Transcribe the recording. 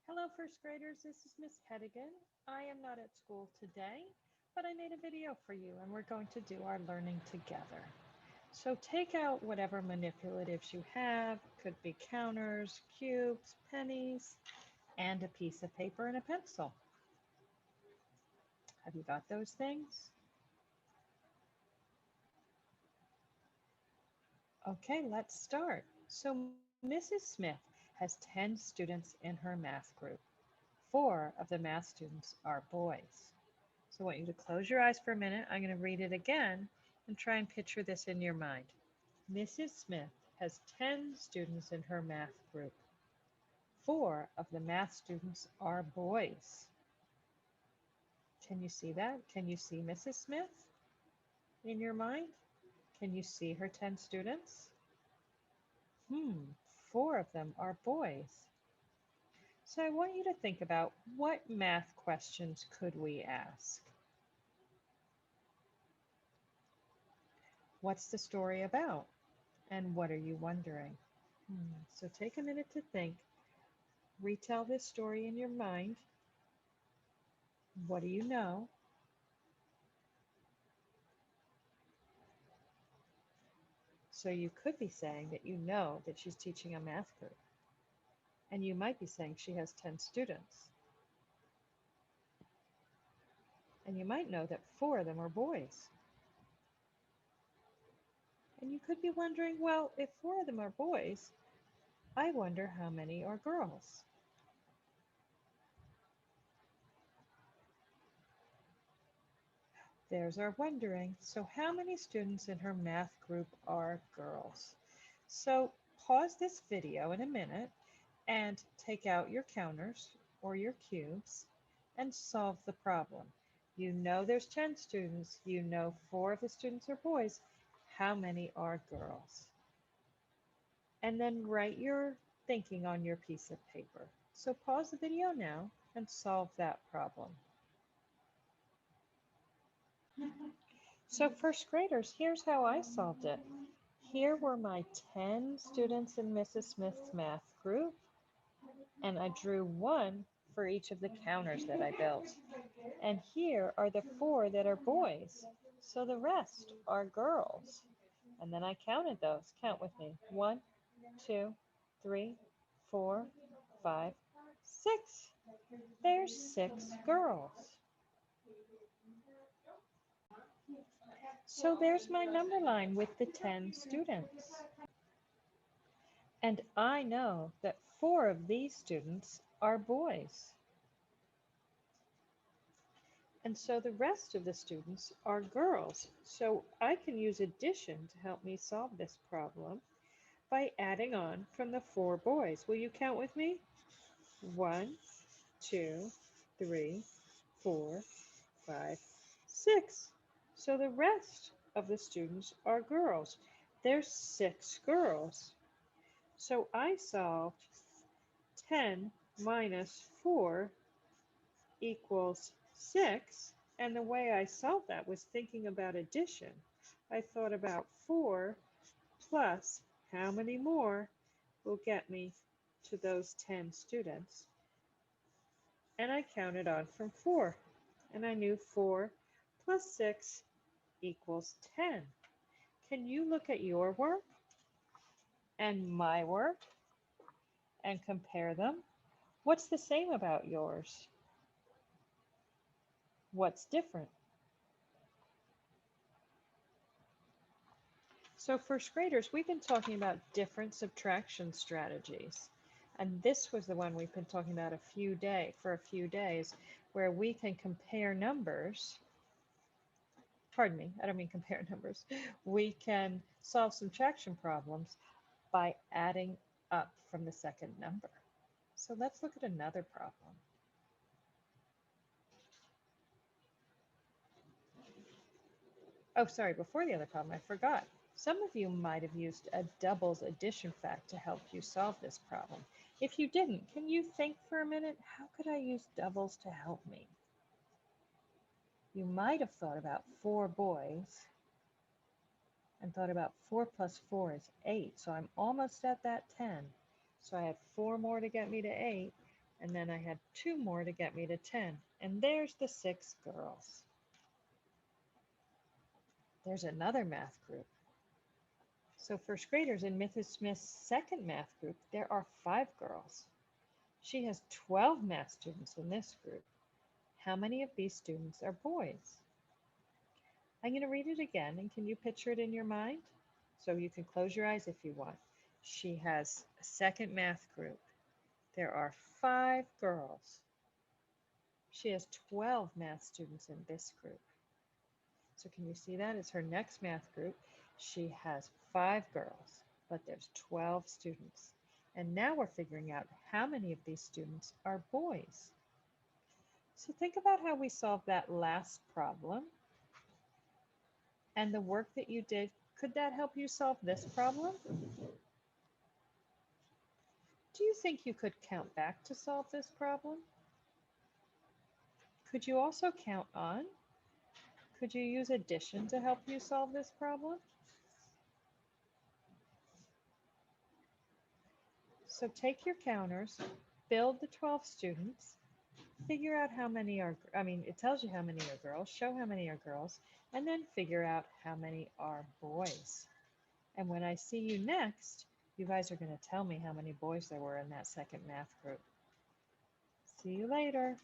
Hello, first graders. This is Miss Hedigan. I am not at school today, but I made a video for you and we're going to do our learning together. So take out whatever manipulatives you have. Could be counters, cubes, pennies, and a piece of paper and a pencil. Have you got those things? Okay, let's start. So Mrs. Smith has 10 students in her math group. 4 of the math students are boys. So I want you to close your eyes for a minute. I'm going to read it again and try and picture this in your mind. Mrs. Smith has 10 students in her math group. 4 of the math students are boys. Can you see that? Can you see Mrs. Smith in your mind? Can you see her 10 students? 4 of them are boys. So I want you to think about what math questions could we ask? What's the story about? And what are you wondering? So take a minute to think. Retell this story in your mind. What do you know? So you could be saying that you know that she's teaching a math group. And you might be saying she has 10 students. And you might know that 4 of them are boys. And you could be wondering, well, if 4 of them are boys, I wonder how many are girls. There's our wondering. So how many students in her math group are girls? So pause this video in a minute and take out your counters or your cubes and solve the problem. You know there's 10 students. You know 4 of the students are boys. How many are girls? And then write your thinking on your piece of paper. So pause the video now and solve that problem. So first graders, here's how I solved it. Here were my 10 students in Mrs. Smith's math group, and I drew 1 for each of the counters that I built. And here are the 4 that are boys, so the rest are girls. And then I counted those. Count with me. 1, 2, 3, 4, 5, 6. There's 6 girls. So there's my number line with the 10 students. And I know that 4 of these students are boys. And so the rest of the students are girls. So I can use addition to help me solve this problem by adding on from the 4 boys. Will you count with me? 1, 2, 3, 4, 5, 6. So the rest of the students are girls. There's 6 girls. So I solved 10 minus 4 equals 6. And the way I solved that was thinking about addition. I thought about 4 plus how many more will get me to those 10 students. And I counted on from 4. And I knew 4 plus 6 equals 10. Can you look at your work and my work and compare them? What's the same about yours? What's different? So first graders, we've been talking about different subtraction strategies. And this was the one we've been talking about for a few days, where we can compare numbers. Pardon me, I don't mean compare numbers. We can solve subtraction problems by adding up from the second number. So let's look at another problem. Oh, sorry, before the other problem, I forgot. Some of you might have used a doubles addition fact to help you solve this problem. If you didn't, can you think for a minute, how could I use doubles to help me? You might have thought about 4 boys and thought about 4 plus 4 is 8. So I'm almost at that 10. So I have 4 more to get me to 8. And then I had 2 more to get me to 10. And there's the 6 girls. There's another math group. So first graders in Mrs. Smith's second math group, there are 5 girls. She has 12 math students in this group. How many of these students are boys? I'm going to read it again, and can you picture it in your mind? So you can close your eyes if you want. She has a second math group. There are 5 girls. She has 12 math students in this group. So can you see that? It's her next math group. She has 5 girls, but there's 12 students. And now we're figuring out how many of these students are boys. So think about how we solved that last problem and the work that you did. Could that help you solve this problem? Do you think you could count back to solve this problem? Could you also count on? Could you use addition to help you solve this problem? So take your counters, build the 12 students, figure out how many are, it tells you how many are girls, show how many are girls, and then figure out how many are boys. And when I see you next, you guys are going to tell me how many boys there were in that second math group. See you later.